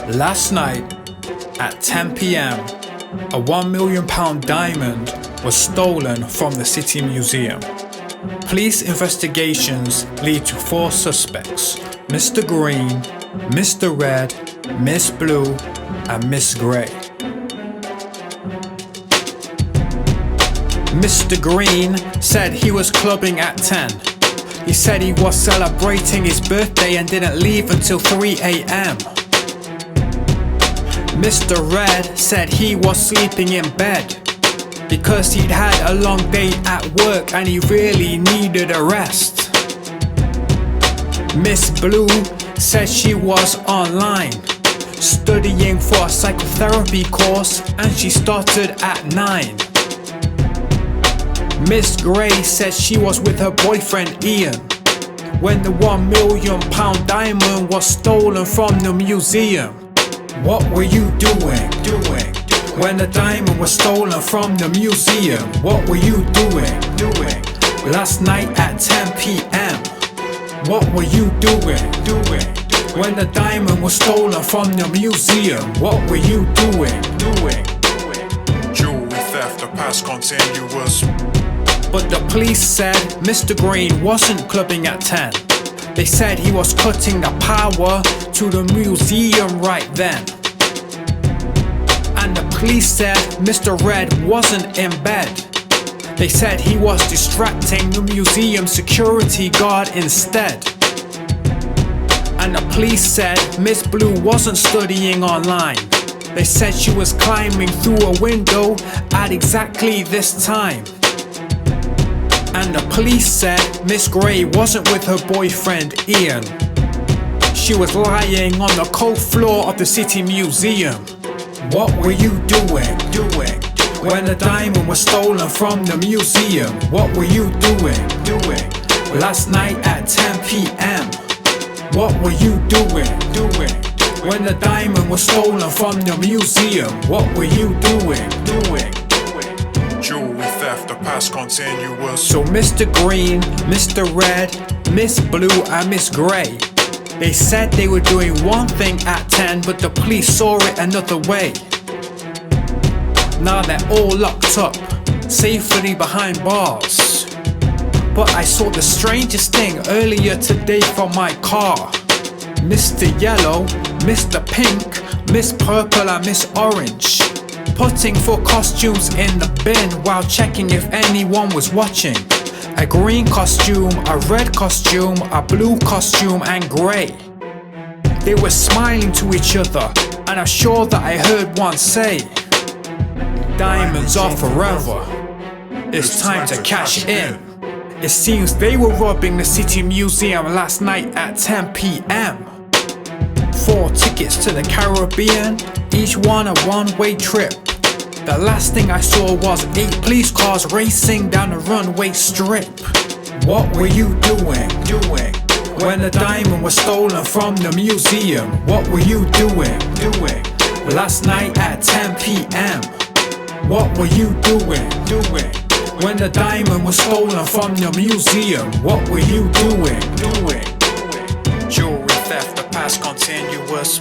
Last night at 10 p.m, a £1 million diamond was stolen from the City Museum. Police investigations lead to 4 suspects: Mr. Green, Mr. Red, Miss Blue, and Miss Grey. Mr. Green said he was clubbing at 10. He said he was celebrating his birthday and didn't leave until 3 a.m. Mr. Red said he was sleeping in bed because he'd had a long day at work and he really needed a rest. Miss Blue said she was online studying for a psychotherapy course and she started at 9. Miss Grey said she was with her boyfriend Ian when the £1 million diamond was stolen from the museum. What were you doing when the diamond was stolen from the museum? What were you doing last night at 10 p.m? What were you doing when the diamond was stolen from the museum? What were you doing? Jewelry theft, the past continuous. But the police said Mr. Green wasn't clubbing at 10. They said he was cutting the power to the museum right then. And the police said Mr. Red wasn't in bed. They said he was distracting the museum security guard instead. And the police said Miss Blue wasn't studying online. They said she was climbing through a window at exactly this time. And the police said Miss Grey wasn't with her boyfriend Ian. She was lying on the cold floor of the City Museum. What were you doing when the diamond was stolen from the museum? What were you doing last night at 10 p.m? What were you doing when the diamond was stolen from the museum? What were you doing? Jewelry theft, the past continuous. So Mr. Green, Mr. Red, Miss Blue and Miss Grey, they said they were doing one thing at 10, but the police saw it another way. Now they're all locked up, safely behind bars. But I saw the strangest thing earlier today from my car. Mr. Yellow, Mr. Pink, Miss Purple and Miss Orange putting 4 costumes in the bin while checking if anyone was watching. A green costume, a red costume, a blue costume and grey. They were smiling to each other and I'm sure that I heard one say, "Diamonds are forever, it's time to cash in." It seems they were robbing the City Museum last night at 10 p.m. 4 tickets to the Caribbean, each one a one-way trip. The last thing I saw was 8 police cars racing down the runway strip. What were you doing when the diamond was stolen from the museum? What were you doing last night at 10 p.m? What were you doing when the diamond was stolen from the museum? What were you doing? Jewelry theft, the past continuous.